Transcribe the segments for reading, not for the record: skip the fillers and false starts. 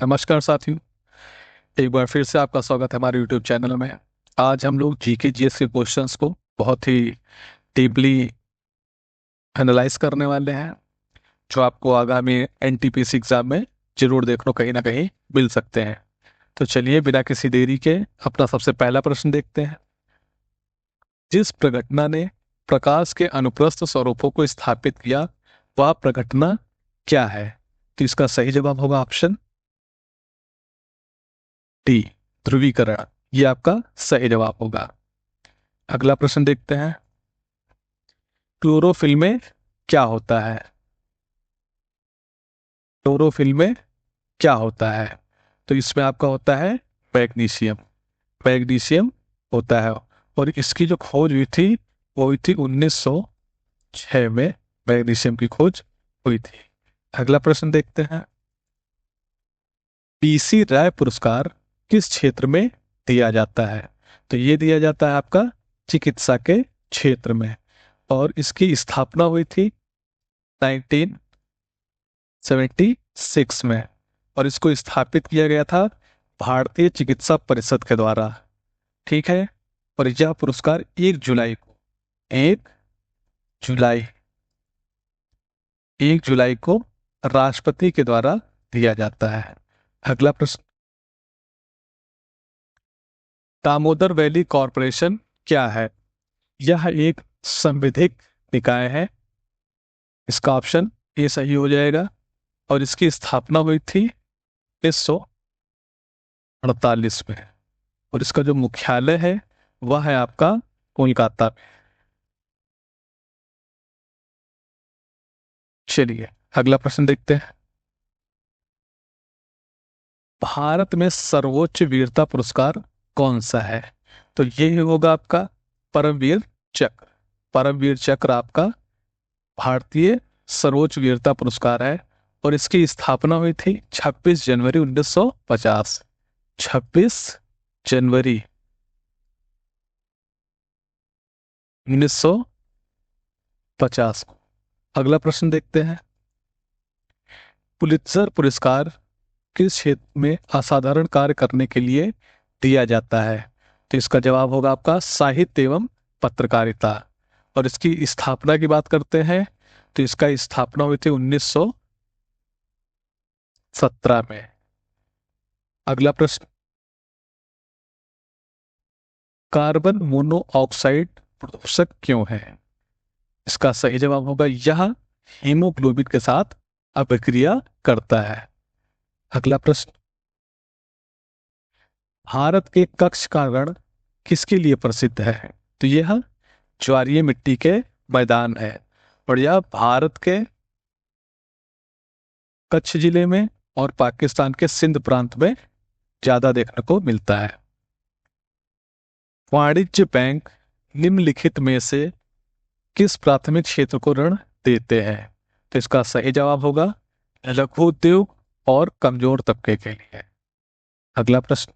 नमस्कार साथियों। एक बार फिर से आपका स्वागत है हमारे यूट्यूब चैनल में। आज हम लोग जीके जीएस के क्वेश्चंस को बहुत ही डीपली एनालाइज करने वाले हैं, जो आपको आगामी एनटीपीसी एग्जाम में जरूर देखने को कहीं ना कहीं मिल सकते हैं। तो चलिए बिना किसी देरी के अपना सबसे पहला प्रश्न देखते हैं। जिस प्रघटना ने प्रकाश के अनुप्रस्थ स्वरूपों को स्थापित किया, वह प्रघटना क्या है? तो इसका सही जवाब होगा ऑप्शन डी, ध्रुवीकरण। ये आपका सही जवाब होगा। अगला प्रश्न देखते हैं। क्लोरोफिल में क्या होता है? क्लोरोफिल में क्या होता है? तो इसमें आपका होता है मैग्नीशियम। मैग्नीशियम होता है। और इसकी जो खोज हुई थी वो हुई थी 1906 में। मैग्नीशियम की खोज हुई थी। अगला प्रश्न देखते हैं। पीसी राय पुरस्कार किस क्षेत्र में दिया जाता है? तो ये दिया जाता है आपका चिकित्सा के क्षेत्र में। और इसकी स्थापना हुई थी 1976 में। और इसको स्थापित किया गया था भारतीय चिकित्सा परिषद के द्वारा। ठीक है। और यह पुरस्कार 1 जुलाई 1 जुलाई को राष्ट्रपति के द्वारा दिया जाता है। अगला प्रश्न। दामोदर वैली कॉरपोरेशन क्या है? यह एक संविधिक निकाय है। इसका ऑप्शन ए सही हो जाएगा। और इसकी स्थापना हुई थी 1948 में। और इसका जो मुख्यालय है वह है आपका कोलकाता में। चलिए अगला प्रश्न देखते हैं। भारत में सर्वोच्च वीरता पुरस्कार कौन सा है? तो ये होगा आपका परमवीर चक्र। परमवीर चक्र आपका भारतीय सर्वोच्च वीरता पुरस्कार है। और इसकी स्थापना हुई थी 26 जनवरी 1950। 26 जनवरी 1950 को। अगला प्रश्न देखते हैं। पुलित्जर पुरस्कार किस क्षेत्र में असाधारण कार्य करने के लिए दिया जाता है? तो इसका जवाब होगा आपका साहित्य एवं पत्रकारिता। और इसकी स्थापना की बात करते हैं तो इसका स्थापना हुई थी 1917 में। अगला प्रश्न। कार्बन मोनोऑक्साइड प्रदूषक क्यों है? इसका सही जवाब होगा यह हीमोग्लोबिन के साथ अभिक्रिया करता है। अगला प्रश्न। भारत के कच्छ का रण किसके लिए प्रसिद्ध है? तो यह ज्वारीय मिट्टी के मैदान है। और यह भारत के कच्छ जिले में और पाकिस्तान के सिंध प्रांत में ज्यादा देखने को मिलता है। वाणिज्य बैंक निम्नलिखित में से किस प्राथमिक क्षेत्र को ऋण देते हैं? तो इसका सही जवाब होगा लघु उद्योग और कमजोर तबके के लिए। अगला प्रश्न।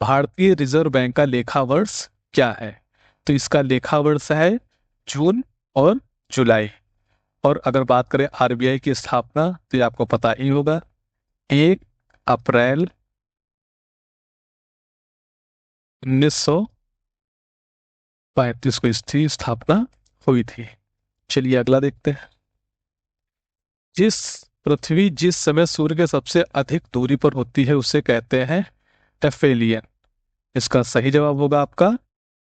भारतीय रिजर्व बैंक का लेखा वर्ष क्या है? तो इसका लेखा वर्ष है जून और जुलाई। और अगर बात करें आरबीआई की स्थापना तो ये आपको पता ही होगा 1 अप्रैल 1935 को इसकी स्थापना हुई थी। चलिए अगला देखते हैं। जिस पृथ्वी जिस समय सूर्य के सबसे अधिक दूरी पर होती है उसे कहते हैं एफेलियन। इसका सही जवाब होगा आपका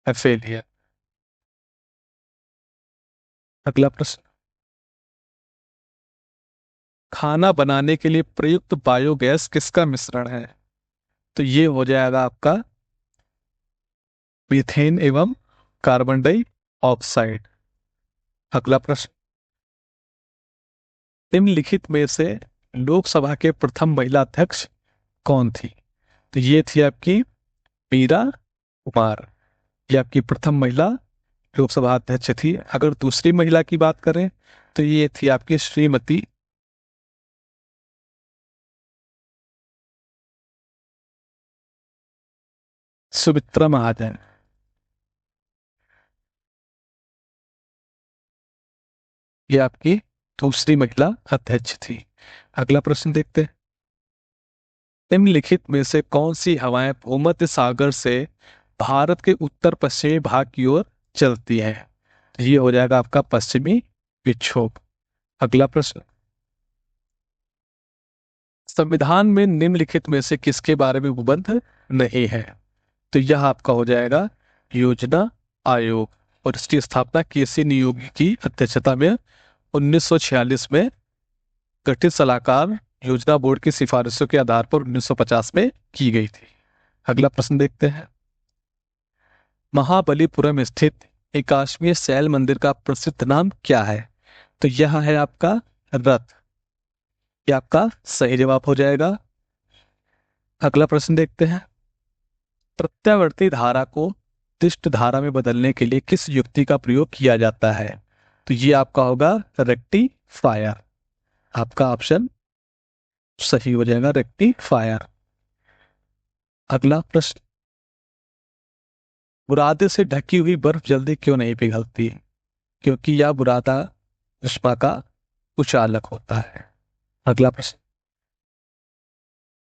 एफेलियन। अगला प्रश्न। खाना बनाने के लिए प्रयुक्त बायोगैस किसका मिश्रण है? तो ये हो जाएगा आपका मीथेन एवं कार्बन डाइऑक्साइड। अगला प्रश्न। निम्नलिखित में से लोकसभा के प्रथम महिला अध्यक्ष कौन थी? तो ये थी आपकी मीरा कुमार। ये आपकी प्रथम महिला लोकसभा अध्यक्ष थी। अगर दूसरी महिला की बात करें तो ये थी आपकी श्रीमती सुमित्रा महाजन। ये आपकी दूसरी महिला अध्यक्ष थी। अगला प्रश्न देखते हैं। निम्नलिखित में से कौन सी हवाएं भूमध्य सागर से भारत के उत्तर पश्चिमी भाग की ओर चलती हैं? ये हो जाएगा आपका पश्चिमी विक्षोभ। अगला प्रश्न, संविधान में निम्नलिखित में से किसके बारे में उपबंध नहीं है? तो यह आपका हो जाएगा योजना आयोग, और इसकी स्थापना केसी नियोगी की अध्यक्षता में 1946 में गठित सलाहकार योजना बोर्ड की सिफारिशों के आधार पर 1950 में की गई थी। अगला प्रश्न देखते हैं, महाबलीपुरम स्थित एकाश्मीर शैल मंदिर का प्रसिद्ध नाम क्या है? तो यह है आपका रथ। ये आपका सही जवाब हो जाएगा। अगला प्रश्न देखते हैं, प्रत्यावर्ती धारा को दिष्ट धारा में बदलने के लिए किस युक्ति का प्रयोग किया जाता है? तो ये आपका होगा रेक्टिफायर। आपका ऑप्शन सही हो जाएगा, रेक्टिफायर। अगला प्रश्न, बुरादे से ढकी हुई बर्फ जल्दी क्यों नहीं पिघलती? क्योंकि यह बुरादा ऊष्मा का कुचालक होता है। अगला प्रश्न,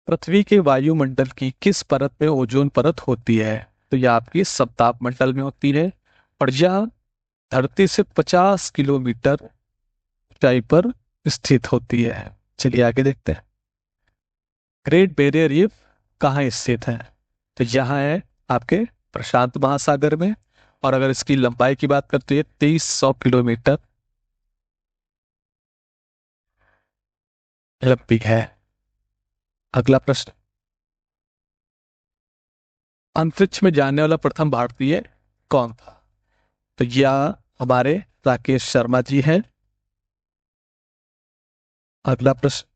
पृथ्वी के वायुमंडल की किस परत में ओजोन परत होती है? तो यह आपकी सप्ताप मंडल में होती है, और यह धरती से 50 किलोमीटर ऊंचाई पर स्थित होती है। चलिए आगे देखते हैं, ग्रेट बैरियर रीफ कहाँ स्थित है? तो यह है आपके प्रशांत महासागर में, और अगर इसकी लंबाई की बात करते हैं 2300 किलोमीटर लंबी है। अगला प्रश्न, अंतरिक्ष में जाने वाला प्रथम भारतीय कौन था? तो यह हमारे राकेश शर्मा जी हैं। अगला प्रश्न,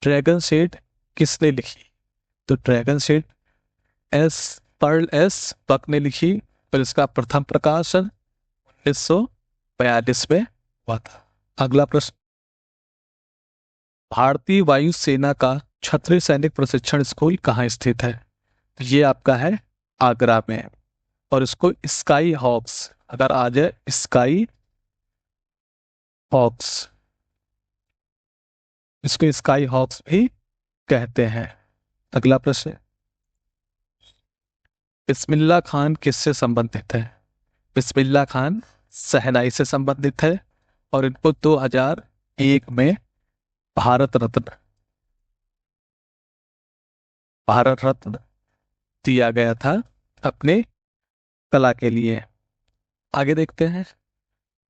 ड्रैगन सेड किसने लिखी? तो dragon seed S pearl S buck ने लिखी, और इसका प्रथम प्रकाशन 1942 में हुआ था। अगला प्रश्न, भारतीय वायुसेना का क्षत्रिय सैनिक प्रशिक्षण स्कूल कहाँ स्थित है? तो ये आपका है आगरा में, और इसको स्काई हॉक्स, अगर आ जाए स्काई हॉक्स, इसको स्काई हॉक्स भी कहते हैं। अगला प्रश्न, बिस्मिल्लाह खान किससे संबंधित है? बिस्मिल्लाह खान शहनाई से संबंधित है, और इनको 2001 में भारत रत्न भारत रत्न दिया गया था अपने कला के लिए। आगे देखते हैं,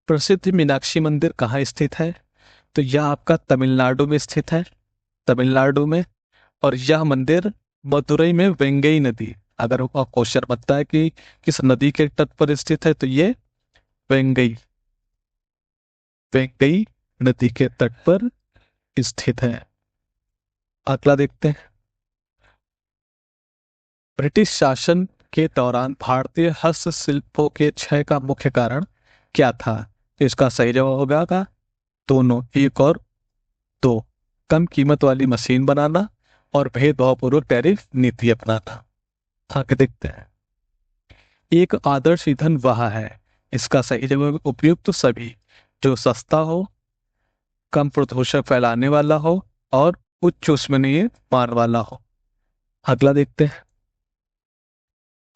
प्रसिद्ध मीनाक्षी मंदिर कहाँ स्थित है? तो यह आपका तमिलनाडु में स्थित है, तमिलनाडु में। और यह मंदिर मदुरई में वेंगई नदी, अगर क्वेश्चन बनता है कि किस नदी के तट पर स्थित है, तो ये वेंगई वेंगई नदी के तट पर स्थित है। अगला देखते हैं, ब्रिटिश शासन के दौरान भारतीय हस्तशिल्पों के क्षय का मुख्य कारण क्या था? तो इसका सही जवाब होगा दोनों, एक और दो, कम कीमत वाली मशीन बनाना और भेदभावपूर्वक टैरिफ नीति अपनाना। आगे देखते हैं, एक आदर्श ईंधन वह है, इसका सही जवाब उपयुक्त सभी, जो सस्ता हो, कम प्रदूषण फैलाने वाला हो, और उच्च उष्मीय मान वाला हो। अगला देखते हैं,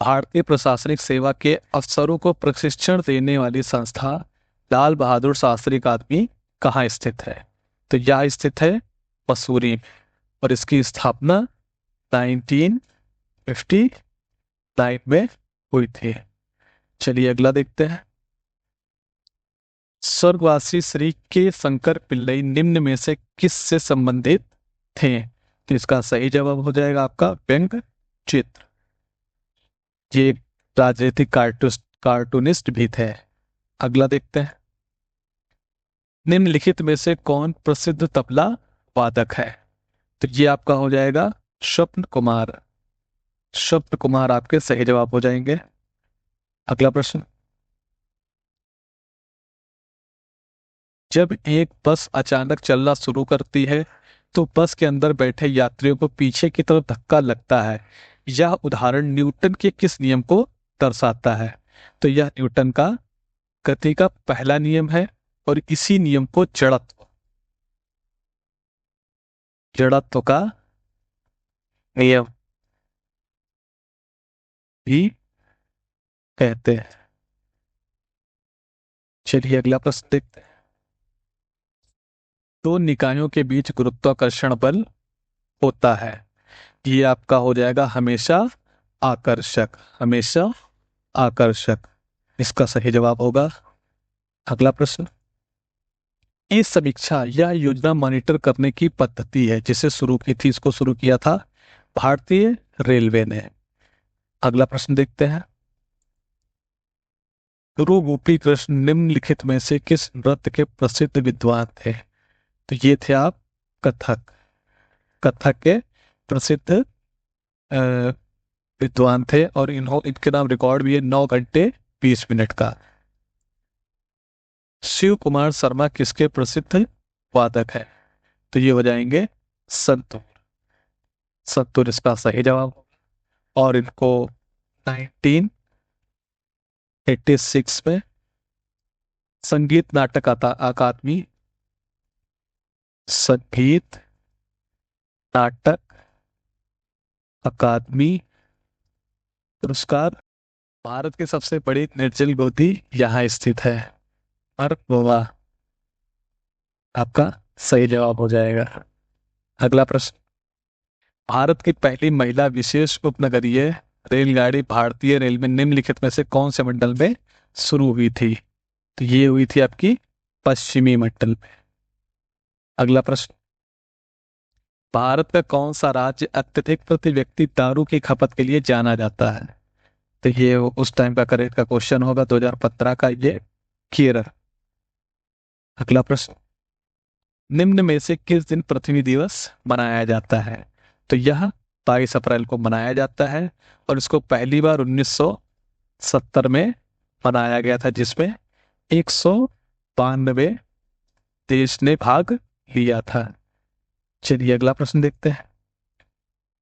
भारतीय प्रशासनिक सेवा के अफसरों को प्रशिक्षण देने वाली संस्था लाल बहादुर शास्त्री अकादमी कहाँ स्थित है? तो यह स्थित है मसूरी में, और इसकी स्थापना 1959 में हुई थी। चलिए अगला देखते हैं, स्वर्गवासी श्री के शंकर पिल्लई निम्न में से किस से संबंधित थे? तो इसका सही जवाब हो जाएगा आपका व्यंग चित्र। ये एक राजनीतिक कार्टूनिस्ट भी थे। अगला देखते हैं, निम्नलिखित में से कौन प्रसिद्ध तबला वादक है? तो ये आपका हो जाएगा स्वप्न कुमार। स्वप्न कुमार आपके सही जवाब हो जाएंगे। अगला प्रश्न, जब एक बस अचानक चलना शुरू करती है तो बस के अंदर बैठे यात्रियों को पीछे की तरफ धक्का लगता है, यह उदाहरण न्यूटन के किस नियम को दर्शाता है? तो यह न्यूटन का गति का पहला नियम है, और इसी नियम को जड़त्व जड़त्व का नियम भी कहते हैं। चलिए अगला प्रश्न देखते हैं। दो निकायों के बीच गुरुत्वाकर्षण बल होता है, ये आपका हो जाएगा हमेशा आकर्षक, हमेशा आकर्षक। इसका सही जवाब होगा। अगला प्रश्न। ये समीक्षा या योजना मॉनिटर करने की पद्धति है जिसे शुरू की थी, इसको शुरू किया था भारतीय रेलवे ने। अगला प्रश्न देखते हैं। गुरु गोपी कृष्ण निम्नलिखित में से किस नृत्य के प्रसिद्ध विद्वान थे? तो ये थे आप कथक, कथक के प्रसिद्ध विद्वान थे, और इनके नाम रिकॉर्ड भी है 9 घंटे 20 मिनट का। शिव कुमार शर्मा किसके प्रसिद्ध वादक है? तो ये हो जाएंगे संतूर, संतूर इसका सही जवाब। और इनको 1986 में संगीत नाटक अकादमी, संगीत नाटक अकादमी पुरस्कार, भारत की सबसे बड़ी निर्जल गोदी यहाँ स्थित है, और गोवा आपका सही जवाब हो जाएगा। अगला प्रश्न। भारत की पहली महिला विशेष उपनगरीय रेलगाड़ी भारतीय रेल में निम्नलिखित में से कौन से मंडल में शुरू हुई थी? तो ये हुई थी आपकी पश्चिमी मंडल में। अगला प्रश्न। भारत का कौन सा राज्य अत्यधिक प्रति व्यक्ति दारू की खपत के लिए जाना जाता है? तो ये उस टाइम का करेक्ट का क्वेश्चन होगा 2015 का, ये केरल। अगला प्रश्न। निम्न में से किस दिन पृथ्वी दिवस मनाया जाता है? तो यह 22 अप्रैल को मनाया जाता है, और इसको पहली बार 1970 में मनाया गया था, जिसमें 192 देश ने भाग लिया था। चलिए अगला प्रश्न देखते हैं।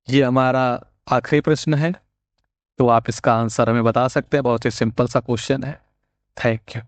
ये हमारा आखिरी प्रश्न है, तो आप इसका आंसर हमें बता सकते हैं। बहुत ही सिंपल सा क्वेश्चन है। Thank you.